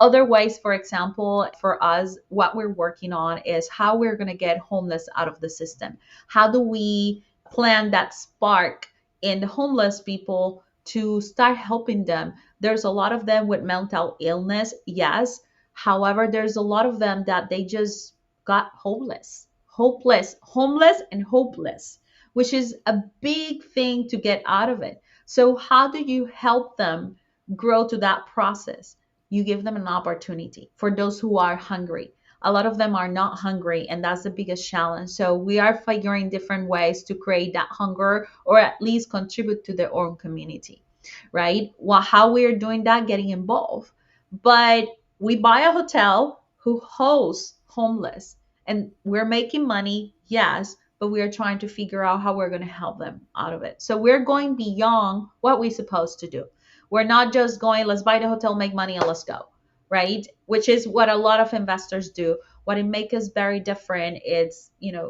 Other ways, for example, for us, what we're working on is how we're going to get homeless out of the system. How do we plant that spark in the homeless people to start helping them? There's a lot of them with mental illness, yes. However, there's a lot of them that they just got homeless and hopeless, which is a big thing to get out of it. So how do you help them grow to that process? You give them an opportunity. For those who are hungry, a lot of them are not hungry, and that's the biggest challenge. So we are figuring different ways to create that hunger, or at least contribute to their own community, right? Well, how we are doing that, getting involved. But we buy a hotel who hosts homeless, and we're making money, yes, but we are trying to figure out how we're going to help them out of it. So we're going beyond what we're supposed to do. We're not just going, let's buy the hotel, make money, and let's go, right? Which is what a lot of investors do. What it makes us very different is,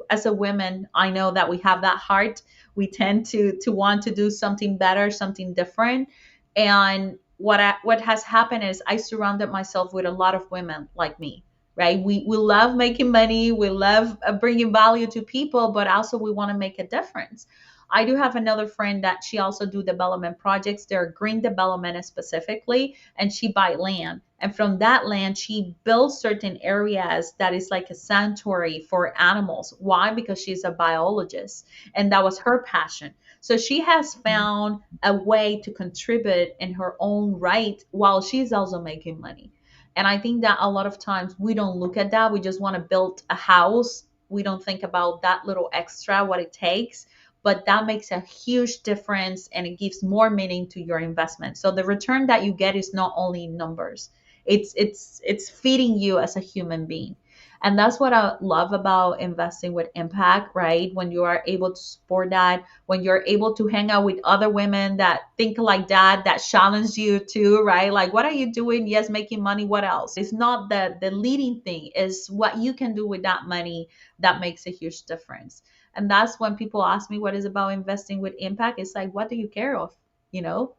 as a woman, I know that we have that heart. We tend to want to do something better, something different. And what has happened is I surrounded myself with a lot of women like me, right? We love making money, we love bringing value to people, but also we want to make a difference. I do have another friend that she also do development projects. They're green development specifically, and she buy land. And from that land, she builds certain areas that is like a sanctuary for animals. Why? Because she's a biologist, and that was her passion. So she has found a way to contribute in her own right while she's also making money. And I think that a lot of times we don't look at that. We just want to build a house. We don't think about that little extra, what it takes. But that makes a huge difference and it gives more meaning to your investment. So the return that you get is not only numbers. It's feeding you as a human being. And that's what I love about investing with impact, right? When you are able to support that, when you're able to hang out with other women that think like that challenge you too, right? Like, what are you doing? Yes, making money. What else? It's not the leading thing, is what you can do with that money that makes a huge difference. And that's when people ask me what is about investing with impact. It's like, what do you care of?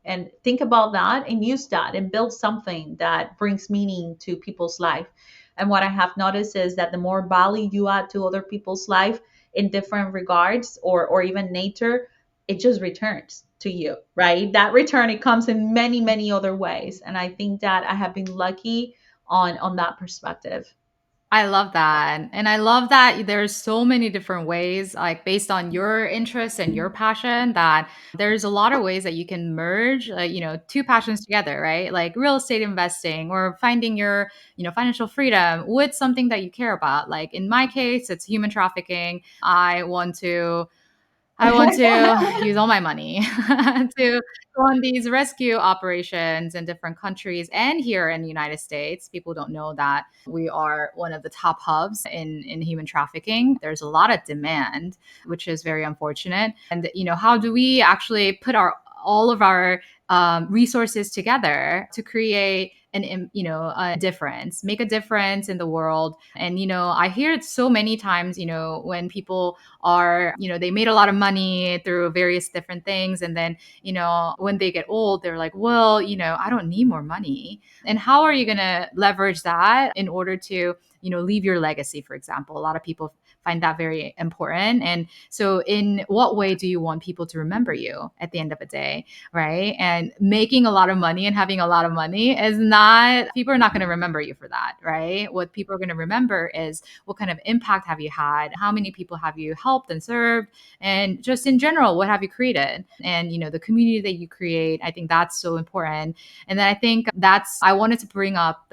And think about that and use that and build something that brings meaning to people's life. And what I have noticed is that the more value you add to other people's life in different regards, or even nature, it just returns to you, right? That return, it comes in many, many other ways. And I think that I have been lucky on that perspective. I love that. And I love that there's so many different ways, like based on your interest and your passion, that there's a lot of ways that you can merge, like, two passions together, right? Like real estate investing or finding your, financial freedom with something that you care about. Like in my case, it's human trafficking. I want to use all my money to go on these rescue operations in different countries and here in the United States. People don't know that we are one of the top hubs in human trafficking. There's a lot of demand, which is very unfortunate. And how do we actually put our all of our resources together to create a difference, make a difference in the world? And I hear it so many times, when people are, they made a lot of money through various different things. And then, when they get old, they're like, well, I don't need more money. And how are you going to leverage that in order to, leave your legacy, for example? A lot of people find that very important. And so, in what way do you want people to remember you at the end of the day? Right. And making a lot of money and having a lot of money is not, people are not going to remember you for that. Right. What people are going to remember is what kind of impact have you had? How many people have you helped and served? And just in general, what have you created? And, the community that you create, I think that's so important. And then I think I wanted to bring up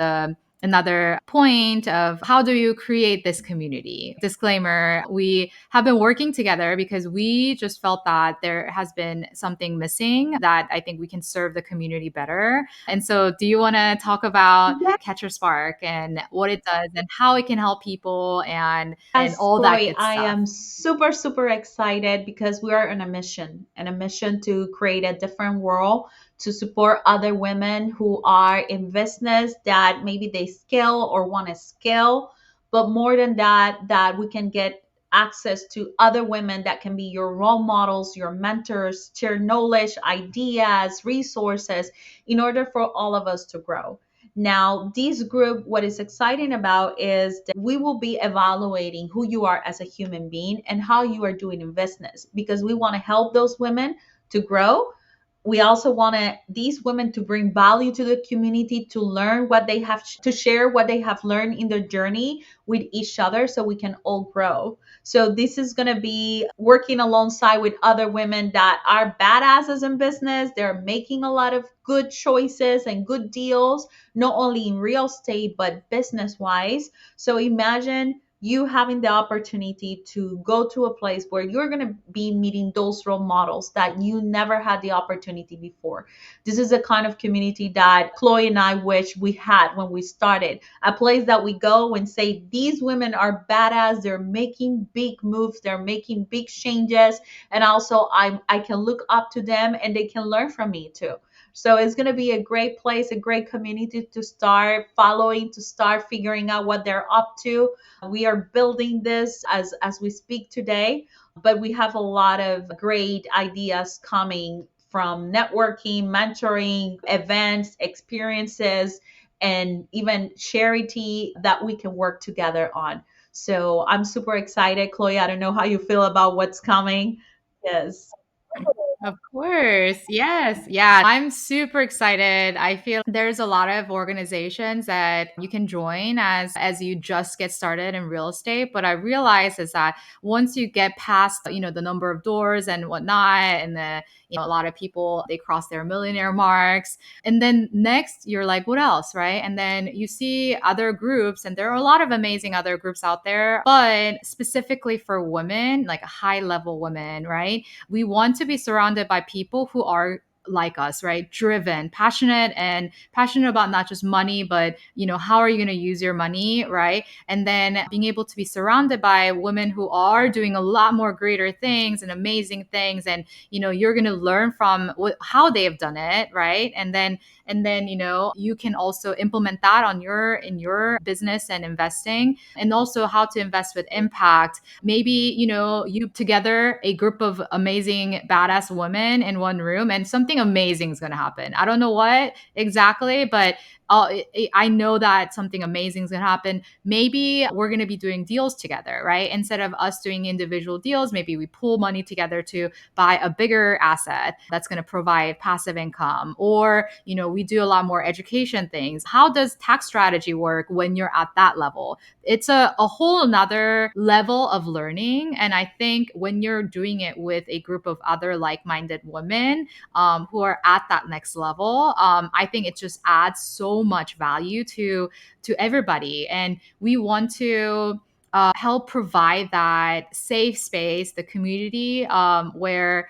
another point of how do you create this community. Disclaimer, we have been working together because we just felt that there has been something missing, that I think we can serve the community better. And so do you want to talk about Catcher Spark and what it does and how it can help people and Yes, all that Chloe, good I stuff? am super, super excited because we are on a mission, and a mission to create a different world, to support other women who are in business that maybe they scale or want to scale. But more than that, that we can get access to other women that can be your role models, your mentors, share knowledge, ideas, resources in order for all of us to grow. Now, this group, what is exciting about is that we will be evaluating who you are as a human being and how you are doing in business, because we want to help those women to grow. We also want these women to bring value to the community, to learn what they have, to share what they have learned in their journey with each other, so we can all grow. So this is going to be working alongside with other women that are badasses in business. They're making a lot of good choices and good deals, not only in real estate but business wise. So imagine you having the opportunity to go to a place where you're going to be meeting those role models that you never had the opportunity before. This is the kind of community that Chloe and I wish we had when we started. A place that we go and say, these women are badass, they're making big moves, they're making big changes, and also I can look up to them and they can learn from me too. So it's going to be a great place, a great community to start following, to start figuring out what they're up to. We are building this as we speak today, but we have a lot of great ideas coming from networking, mentoring, events, experiences, and even charity that we can work together on. So I'm super excited. Chloe, I don't know how you feel about what's coming. Yes. Of course. Yes. Yeah. I'm super excited. I feel there's a lot of organizations that you can join as you just get started in real estate. But I realize is that once you get past, the number of doors and whatnot, and a lot of people they cross their millionaire marks. And then next you're like, what else? Right. And then you see other groups, and there are a lot of amazing other groups out there, but specifically for women, like high level women, right? We want to be surrounded by people who are like us, right? Driven, passionate about not just money, but how are you going to use your money, right? And then being able to be surrounded by women who are doing a lot more greater things and amazing things, and you're going to learn from how they have done it, right? And then you can also implement that on your in your business and investing, and also how to invest with impact. Maybe you together a group of amazing badass women in one room, and something amazing is going to happen. I don't know what exactly, but I know that something amazing is going to happen. Maybe we're going to be doing deals together, right? Instead of us doing individual deals, maybe we pool money together to buy a bigger asset that's going to provide passive income. Or we do a lot more education things. How does tax strategy work when you're at that level? It's a whole another level of learning. And I think when you're doing it with a group of other like-minded women, who are at that next level, I think it just adds so much value to everybody. And we want to help provide that safe space, the community, where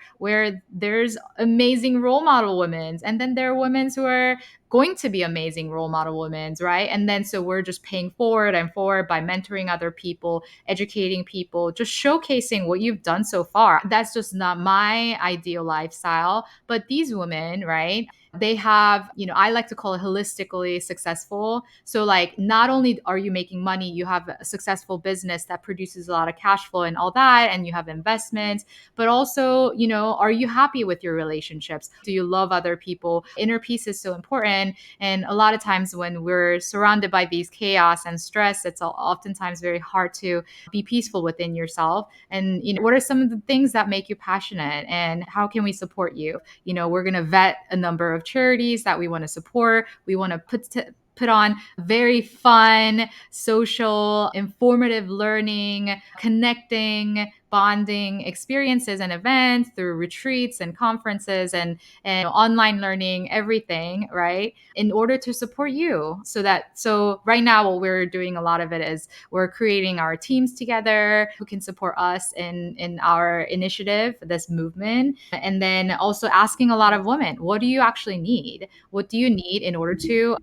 there's amazing role model women, and then there are women who are going to be amazing role model women, right? And then so we're just paying forward and forward by mentoring other people, educating people, just showcasing what you've done so far. That's just not my ideal lifestyle. But these women, right? They have, I like to call it holistically successful. So, like, not only are you making money, you have a successful business that produces a lot of cash flow and all that, and you have investments, but also, are you happy with your relationships? Do you love other people? Inner peace is so important. And a lot of times when we're surrounded by these chaos and stress, it's oftentimes very hard to be peaceful within yourself. And, what are some of the things that make you passionate, and how can we support you? We're going to vet a number of charities that we want to support. We want to put on very fun, social, informative learning, connecting, bonding experiences and events through retreats and conferences and online learning, everything, right? In order to support you. So right now what we're doing a lot of it is we're creating our teams together who can support us in our initiative, this movement. And then also asking a lot of women, what do you actually need? What do you need in order to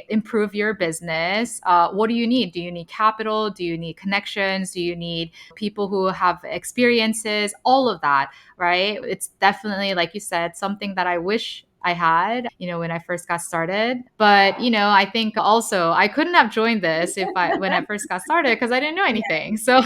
improve your business? What do you need? Do you need capital? Do you need connections? Do you need people who have experiences? All of that, right? It's definitely, like you said, something that I wish I had, when I first got started. But, I think also I couldn't have joined this if I when I first got started because I didn't know anything. So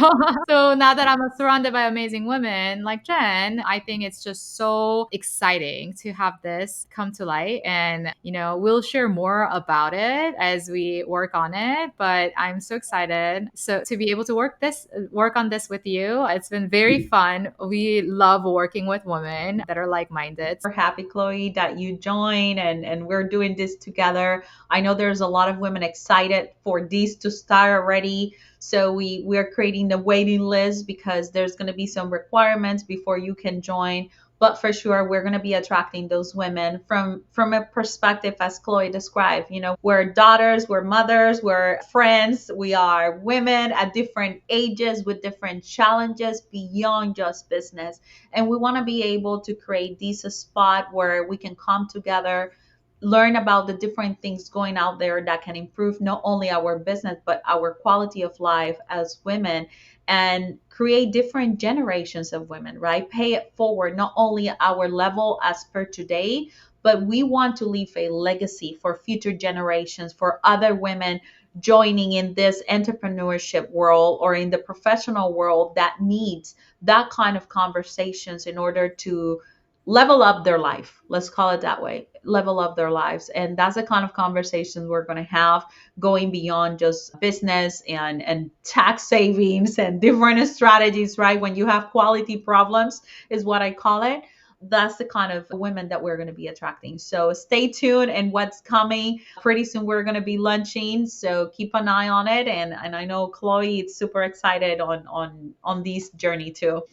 so now that I'm surrounded by amazing women like Jen, I think it's just so exciting to have this come to light. And, we'll share more about it as we work on it. But I'm so excited to be able to work on this with you. It's been very fun. We love working with women that are like-minded. We're happy, Chloe, that you joined and we're doing this together. I know there's a lot of women excited for this to start already. So we're creating the waiting list because there's going to be some requirements before you can join. But for sure, we're going to be attracting those women from a perspective, as Chloe described. We're daughters, we're mothers, we're friends, we are women at different ages with different challenges beyond just business. And we want to be able to create this spot where we can come together, learn about the different things going out there that can improve not only our business, but our quality of life as women, and create different generations of women, right? Pay it forward, not only our level as per today, but we want to leave a legacy for future generations, for other women joining in this entrepreneurship world or in the professional world that needs that kind of conversations in order to level up their life. Let's call it that way, level up their lives. And that's the kind of conversations we're going to have, going beyond just business and tax savings and different strategies, right? When you have quality problems is what I call it. that's the kind of women that we're going to be attracting. So stay tuned and what's coming. Pretty soon we're going to be launching, so keep an eye on it. And I know Chloe is super excited on this journey too.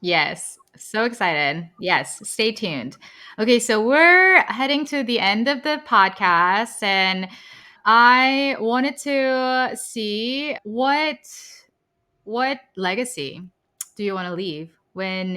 Yes, so excited. Yes, stay tuned. Okay, so we're heading to the end of the podcast, and I wanted to see what legacy do you want to leave when,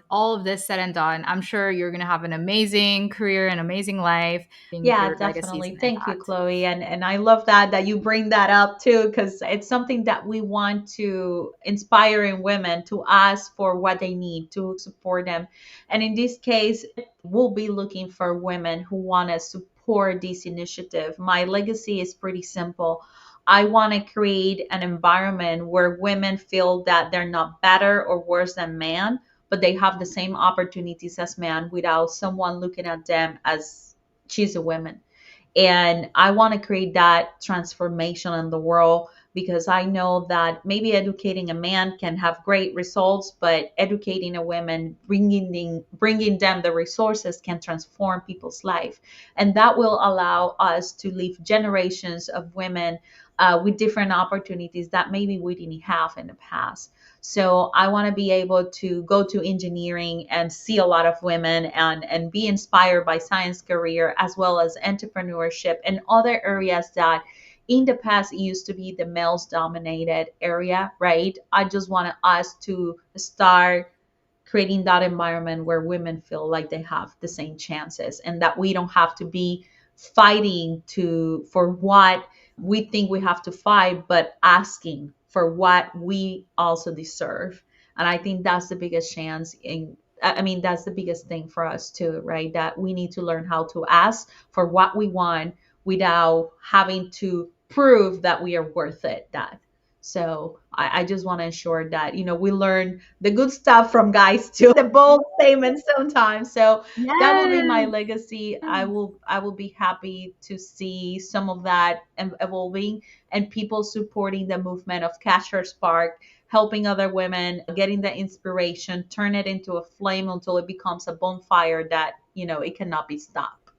all of this said and done. I'm sure you're going to have an amazing career, an amazing life, and Yeah, your legacies definitely. and Thank you, impact. Chloe. And I love that you bring that up too, because it's something that we want to inspire in women to ask for what they need to support them. And in this case, we'll be looking for women who want to support this initiative. My legacy is pretty simple. I want to create an environment where women feel that they're not better or worse than men, but they have the same opportunities as men without someone looking at them as she's a woman. And I want to create that transformation in the world, because I know that maybe educating a man can have great results, but educating a woman, bringing them the resources, can transform people's life. And that will allow us to leave generations of women with different opportunities that maybe we didn't have in the past. So I want to be able to go to engineering and see a lot of women and be inspired by science career, as well as entrepreneurship and other areas that in the past it used to be the males dominated area, right? I just want us to start creating that environment where women feel like they have the same chances, and that we don't have to be fighting to for what we think we have to fight, but asking for what we also deserve. And I think that's the biggest chance in, I mean, that's the biggest thing for us too, right? That we need to learn how to ask for what we want without having to prove that we are worth it. That so I just want to ensure that, we learn the good stuff from guys too, the bold statements sometimes. So that will be my Yes. legacy. I will be happy to see some of that evolving, and people supporting the movement of Catcher Spark, helping other women, getting the inspiration, turn it into a flame until it becomes a bonfire that, it cannot be stopped.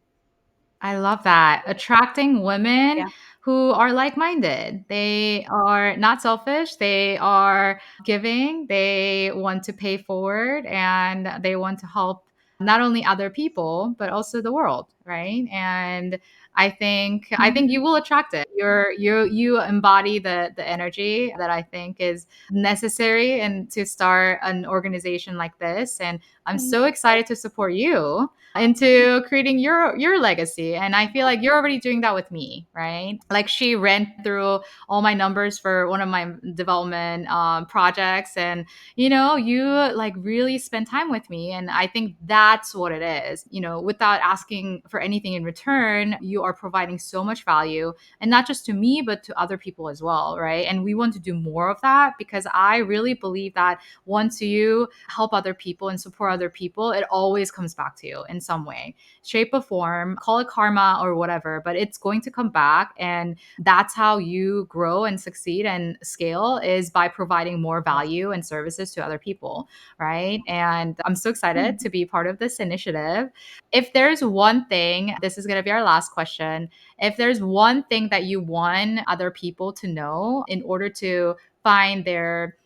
I love that. Attracting women Yeah. who are like minded. They are not selfish. They are giving. They want to pay forward and they want to help not only other people, but also the world. Right. And I think you will attract it. You embody the energy that I think is necessary and to start an organization like this. And I'm Thank so you. excited to support you into creating your legacy. And I feel like you're already doing that with me, right? Like she ran through all my numbers for one of my development projects, and you like really spend time with me, and I think that's what it is. Without asking for anything in return, you are providing so much value, and not just to me but to other people as well, right? And we want to do more of that because I really believe that once you help other people and support other people, it always comes back to you in some way, shape, or form. Call it karma or whatever, but it's going to come back. And that's how you grow and succeed and scale, is by providing more Yes. value and services to other people, right? And I'm so excited Mhm. to be part of this initiative. If there's one thing, this is going to be our last question. If there's one thing that you want other people to know in order to find their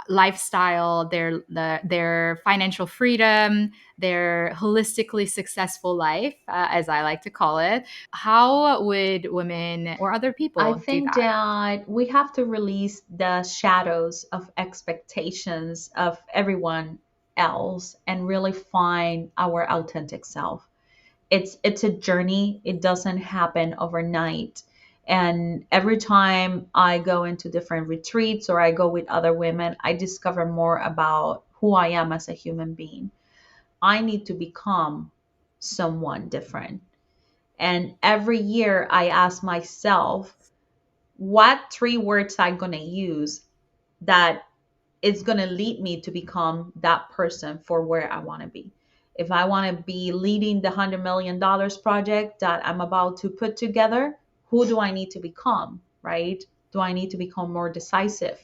lifestyle, their financial freedom, their holistically successful life, as I like to call it, how would women or other I people do think that? that we have to release the shadows of expectations of everyone else and really find our authentic self. It's a journey. It doesn't happen overnight. And every time I go into different retreats or I go with other women, I discover more about who I am as a human being. I need to become someone different. And every year I ask myself, what three words I'm going to use that is going to lead me to become that person for where I want to be. If I want to be leading the $100 million project that I'm about to put together, who do I need to become, right? Do I need to become more decisive?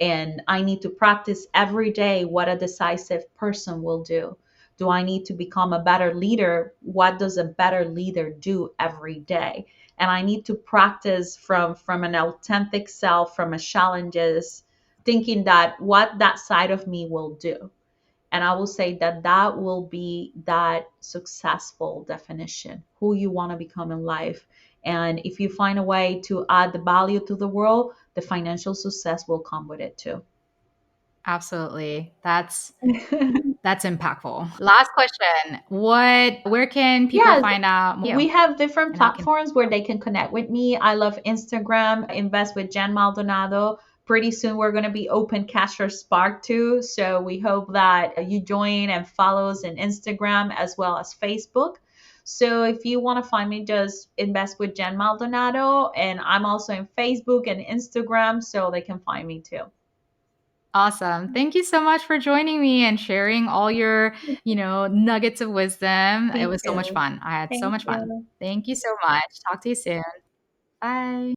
And I need to practice every day what a decisive person will do. Do I need to become a better leader? What does a better leader do every day? And I need to practice from an authentic self, from a challenges, thinking that what that side of me will do. And I will say that that will be that successful definition, who you want to become in life. And if you find a way to add the value to the world, the financial success will come with it too. Absolutely. That's impactful. Last question. Where can people Yes, find out more we you have different and how can platforms where they can connect with me. I love Instagram, invest with Jen Maldonado. Pretty soon we're going to be open Casher Spark too. So we hope that you join and follow us in Instagram as well as Facebook. So if you want to find me, just invest with Jen Maldonado. And I'm also in Facebook and Instagram, so they can find me too. Awesome. Thank you so much for joining me and sharing all your, nuggets of wisdom. It Thank was so much you. fun. I had so Thank much fun. you. Thank you so much. Talk to you soon. Bye.